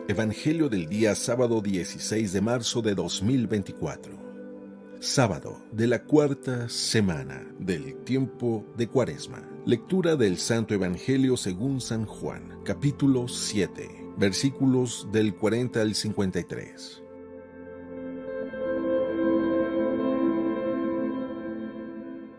Evangelio del día sábado 16 de marzo de 2024. Sábado de la cuarta semana del tiempo de Cuaresma. Lectura del Santo Evangelio según San Juan, capítulo 7, versículos del 40 al 53.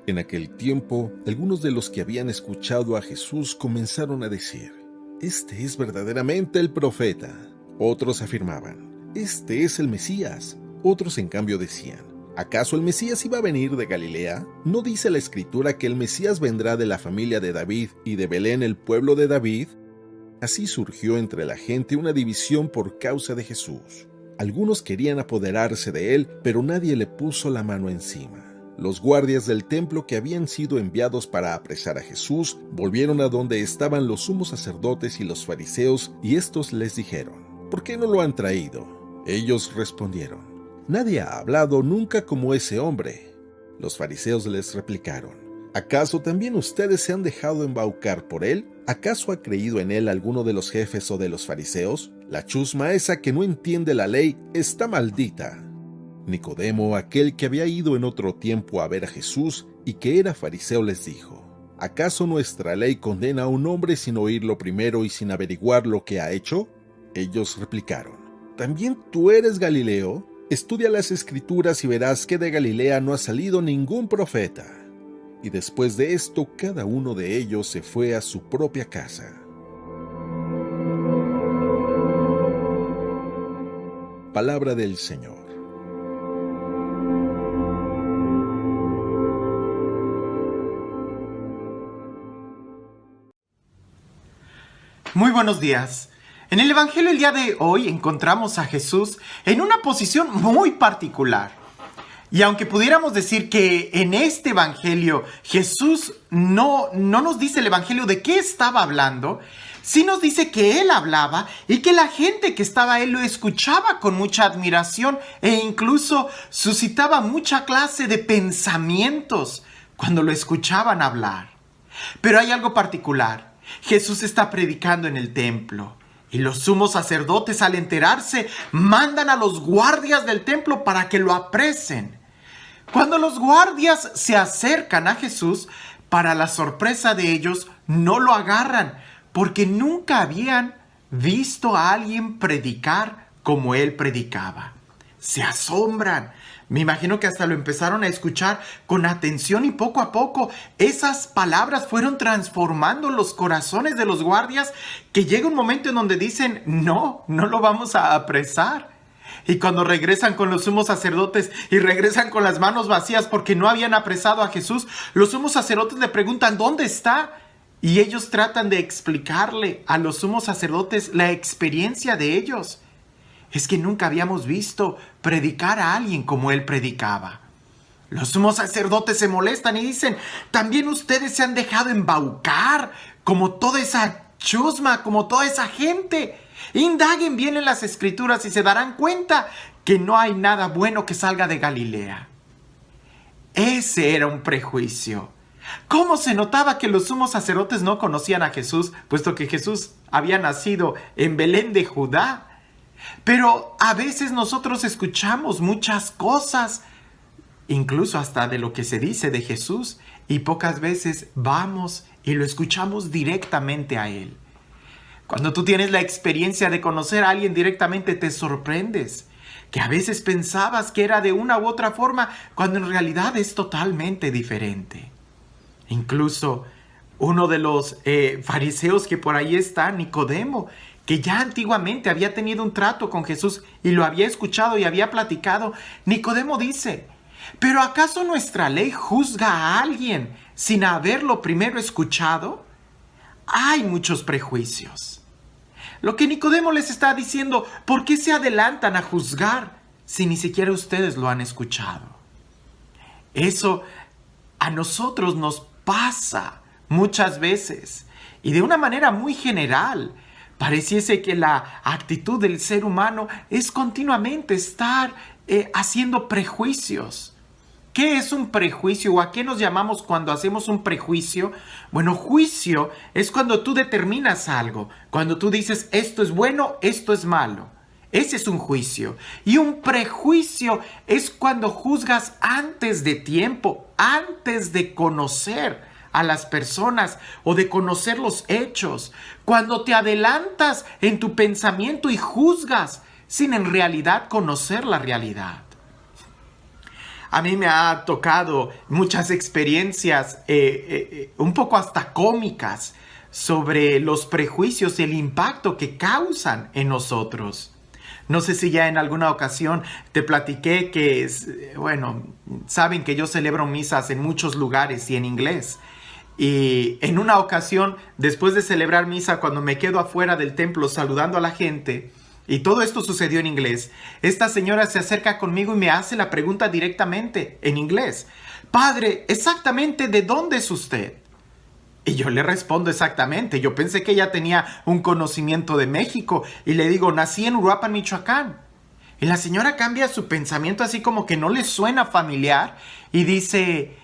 En aquel tiempo, algunos de los que habían escuchado a Jesús comenzaron a decir: «Este es verdaderamente el profeta». Otros afirmaban: «Este es el Mesías». Otros, en cambio, decían: «¿Acaso el Mesías iba a venir de Galilea? ¿No dice la Escritura que el Mesías vendrá de la familia de David y de Belén, el pueblo de David?». Así surgió entre la gente una división por causa de Jesús. Algunos querían apoderarse de él, pero nadie le puso la mano encima. Los guardias del templo que habían sido enviados para apresar a Jesús volvieron a donde estaban los sumos sacerdotes y los fariseos, y estos les dijeron: «¿Por qué no lo han traído?». Ellos respondieron: «Nadie ha hablado nunca como ese hombre». Los fariseos les replicaron: «¿Acaso también ustedes se han dejado embaucar por él? ¿Acaso ha creído en él alguno de los jefes o de los fariseos? La chusma esa que no entiende la ley está maldita». Nicodemo, aquel que había ido en otro tiempo a ver a Jesús y que era fariseo, les dijo: «¿Acaso nuestra ley condena a un hombre sin oírlo primero y sin averiguar lo que ha hecho?». Ellos replicaron: «¿También tú eres Galileo? Estudia las Escrituras y verás que de Galilea no ha salido ningún profeta». Y después de esto, cada uno de ellos se fue a su propia casa. Palabra del Señor. Muy buenos días. En el Evangelio el día de hoy encontramos a Jesús en una posición muy particular. Y aunque pudiéramos decir que en este Evangelio Jesús no nos dice el Evangelio de qué estaba hablando, sí nos dice que Él hablaba y que la gente que estaba a Él lo escuchaba con mucha admiración e incluso suscitaba mucha clase de pensamientos cuando lo escuchaban hablar. Pero hay algo particular. Jesús está predicando en el templo y los sumos sacerdotes, al enterarse, mandan a los guardias del templo para que lo apresen. Cuando los guardias se acercan a Jesús, para la sorpresa de ellos, no lo agarran porque nunca habían visto a alguien predicar como él predicaba. Se asombran. Me imagino que hasta lo empezaron a escuchar con atención y poco a poco esas palabras fueron transformando los corazones de los guardias, que llega un momento en donde dicen: no lo vamos a apresar. Y cuando regresan con los sumos sacerdotes y regresan con las manos vacías porque no habían apresado a Jesús, los sumos sacerdotes le preguntan: ¿dónde está? Y ellos tratan de explicarle a los sumos sacerdotes la experiencia de ellos. Es que nunca habíamos visto predicar a alguien como él predicaba. Los sumos sacerdotes se molestan y dicen: ¿también ustedes se han dejado embaucar como toda esa chusma, como toda esa gente? Indaguen bien en las Escrituras y se darán cuenta que no hay nada bueno que salga de Galilea. Ese era un prejuicio. ¿Cómo se notaba que los sumos sacerdotes no conocían a Jesús, puesto que Jesús había nacido en Belén de Judá? Pero a veces nosotros escuchamos muchas cosas, incluso hasta de lo que se dice de Jesús, y pocas veces vamos y lo escuchamos directamente a Él. Cuando tú tienes la experiencia de conocer a alguien directamente, te sorprendes, que a veces pensabas que era de una u otra forma, cuando en realidad es totalmente diferente. Incluso uno de los fariseos que por ahí está, Nicodemo, que ya antiguamente había tenido un trato con Jesús y lo había escuchado y había platicado, Nicodemo dice: ¿pero acaso nuestra ley juzga a alguien sin haberlo primero escuchado? Hay muchos prejuicios. Lo que Nicodemo les está diciendo: ¿por qué se adelantan a juzgar si ni siquiera ustedes lo han escuchado? Eso a nosotros nos pasa muchas veces y de una manera muy general. Pareciese que la actitud del ser humano es continuamente estar haciendo prejuicios. ¿Qué es un prejuicio o a qué nos llamamos cuando hacemos un prejuicio? Bueno, juicio es cuando tú determinas algo, cuando tú dices esto es bueno, esto es malo. Ese es un juicio. Y un prejuicio es cuando juzgas antes de tiempo, antes de conocer a las personas o de conocer los hechos. Cuando te adelantas en tu pensamiento y juzgas sin en realidad conocer la realidad. A mí me ha tocado muchas experiencias un poco hasta cómicas sobre los prejuicios y el impacto que causan en nosotros. No sé si ya en alguna ocasión te platiqué que, saben que yo celebro misas en muchos lugares y en inglés. Y en una ocasión, después de celebrar misa, cuando me quedo afuera del templo saludando a la gente, y todo esto sucedió en inglés, esta señora se acerca conmigo y me hace la pregunta directamente en inglés. Padre, exactamente ¿de dónde es usted? Y yo le respondo exactamente. Yo pensé que ella tenía un conocimiento de México y le digo, nací en Uruapan, Michoacán. Y la señora cambia su pensamiento así como que no le suena familiar y dice,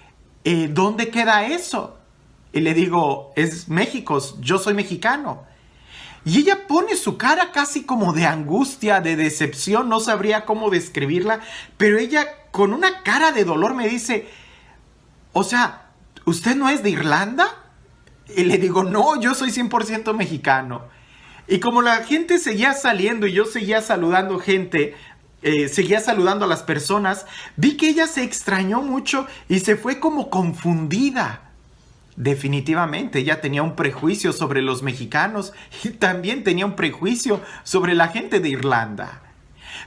¿dónde queda eso? Y le digo, es México, yo soy mexicano. Y ella pone su cara casi como de angustia, de decepción, no sabría cómo describirla, pero ella con una cara de dolor me dice, o sea, ¿usted no es de Irlanda? Y le digo, no, yo soy 100% mexicano. Y como la gente seguía saliendo y yo seguía saludando gente, seguía saludando a las personas, vi que ella se extrañó mucho y se fue como confundida. Definitivamente, ella tenía un prejuicio sobre los mexicanos y también tenía un prejuicio sobre la gente de Irlanda.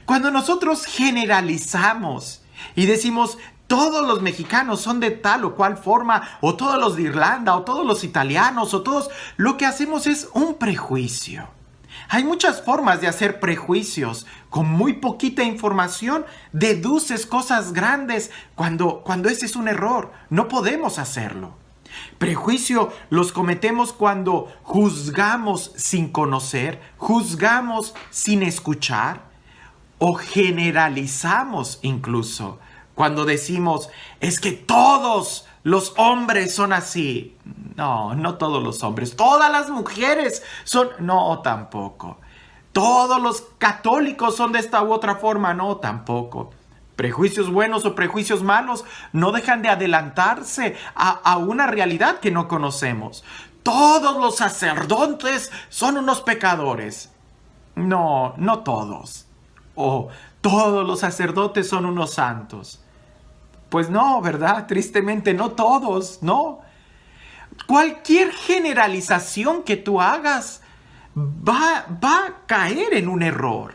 Cuando nosotros generalizamos y decimos todos los mexicanos son de tal o cual forma, o todos los de Irlanda, o todos los italianos, o todos, lo que hacemos es un prejuicio. Hay muchas formas de hacer prejuicios. Con muy poquita información deduces cosas grandes cuando ese es un error. No podemos hacerlo. Prejuicio los cometemos cuando juzgamos sin conocer, juzgamos sin escuchar o generalizamos incluso. Cuando decimos, es que todos los hombres son así. No, no todos los hombres. Todas las mujeres son... No, tampoco. Todos los católicos son de esta u otra forma. No, tampoco. Prejuicios buenos o prejuicios malos no dejan de adelantarse a una realidad que no conocemos. Todos los sacerdotes son unos pecadores. No, no todos. O todos los sacerdotes son unos santos. Pues no, ¿verdad? Tristemente no todos, no. Cualquier generalización que tú hagas va a caer en un error.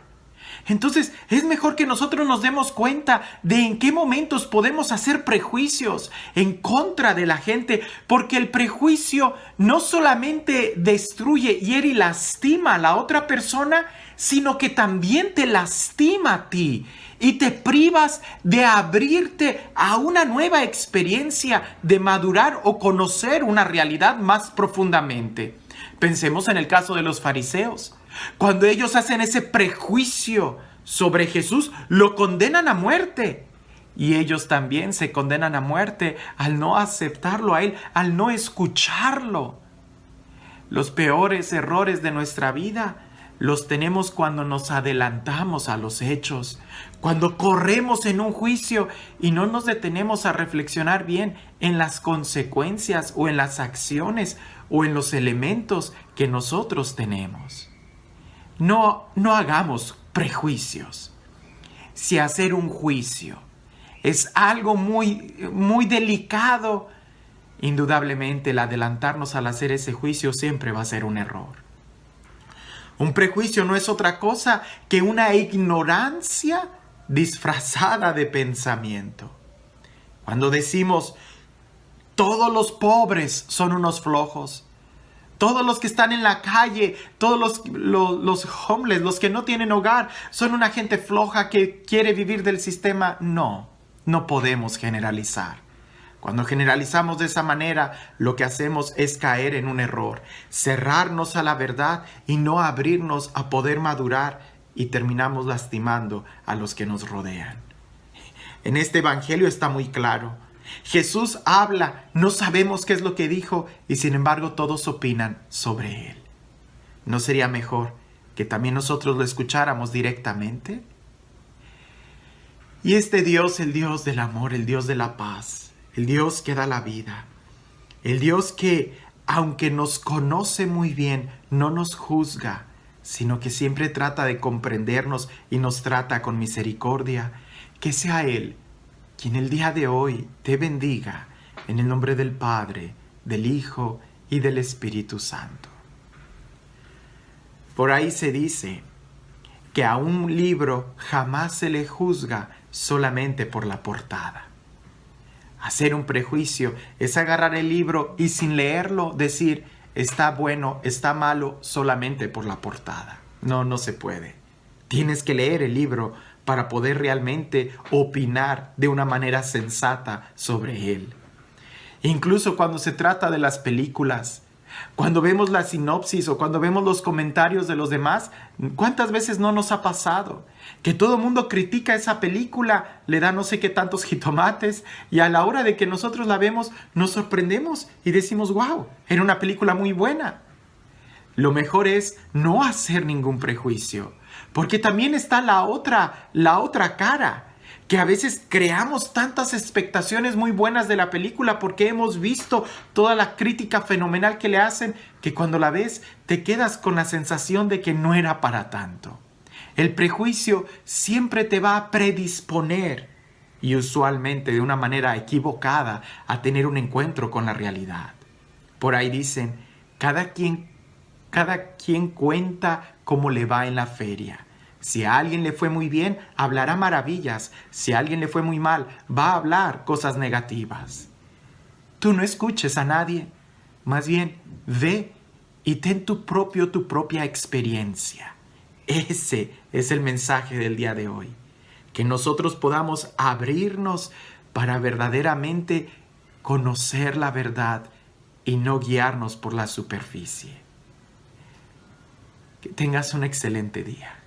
Entonces es mejor que nosotros nos demos cuenta de en qué momentos podemos hacer prejuicios en contra de la gente, porque el prejuicio no solamente destruye, hiere y lastima a la otra persona, sino que también te lastima a ti y te privas de abrirte a una nueva experiencia, de madurar o conocer una realidad más profundamente. Pensemos en el caso de los fariseos. Cuando ellos hacen ese prejuicio sobre Jesús, lo condenan a muerte. Y ellos también se condenan a muerte al no aceptarlo a Él, al no escucharlo. Los peores errores de nuestra vida los tenemos cuando nos adelantamos a los hechos, cuando corremos en un juicio y no nos detenemos a reflexionar bien en las consecuencias o en las acciones o en los elementos que nosotros tenemos. No hagamos prejuicios. Si hacer un juicio es algo muy, muy delicado, indudablemente el adelantarnos al hacer ese juicio siempre va a ser un error. Un prejuicio no es otra cosa que una ignorancia disfrazada de pensamiento. Cuando decimos, todos los pobres son unos flojos, todos los que están en la calle, todos los homeless, los que no tienen hogar, son una gente floja que quiere vivir del sistema. No podemos generalizar. Cuando generalizamos de esa manera, lo que hacemos es caer en un error, cerrarnos a la verdad y no abrirnos a poder madurar, y terminamos lastimando a los que nos rodean. En este evangelio está muy claro. Jesús habla, no sabemos qué es lo que dijo y sin embargo todos opinan sobre él. ¿No sería mejor que también nosotros lo escucháramos directamente? Y este Dios, el Dios del amor, el Dios de la paz, el Dios que da la vida, el Dios que, aunque nos conoce muy bien, no nos juzga, sino que siempre trata de comprendernos y nos trata con misericordia, que sea Él quien el día de hoy te bendiga en el nombre del Padre, del Hijo y del Espíritu Santo. Por ahí se dice que a un libro jamás se le juzga solamente por la portada. Hacer un prejuicio es agarrar el libro y sin leerlo decir está bueno, está malo solamente por la portada. No, no se puede. Tienes que leer el libro para poder realmente opinar de una manera sensata sobre él. Incluso cuando se trata de las películas, cuando vemos la sinopsis o cuando vemos los comentarios de los demás, ¿cuántas veces no nos ha pasado? Que todo el mundo critica esa película, le da no sé qué tantos jitomates y a la hora de que nosotros la vemos nos sorprendemos y decimos, wow, era una película muy buena. Lo mejor es no hacer ningún prejuicio, porque también está la otra cara, que a veces creamos tantas expectaciones muy buenas de la película porque hemos visto toda la crítica fenomenal que le hacen, que cuando la ves te quedas con la sensación de que no era para tanto. El prejuicio siempre te va a predisponer, y usualmente de una manera equivocada, a tener un encuentro con la realidad. Por ahí dicen, cada quien cuenta cómo le va en la feria. Si a alguien le fue muy bien, hablará maravillas. Si a alguien le fue muy mal, va a hablar cosas negativas. Tú no escuches a nadie. Más bien, ve y ten tu propia experiencia. Ese es el mensaje del día de hoy. Que nosotros podamos abrirnos para verdaderamente conocer la verdad y no guiarnos por la superficie. Que tengas un excelente día.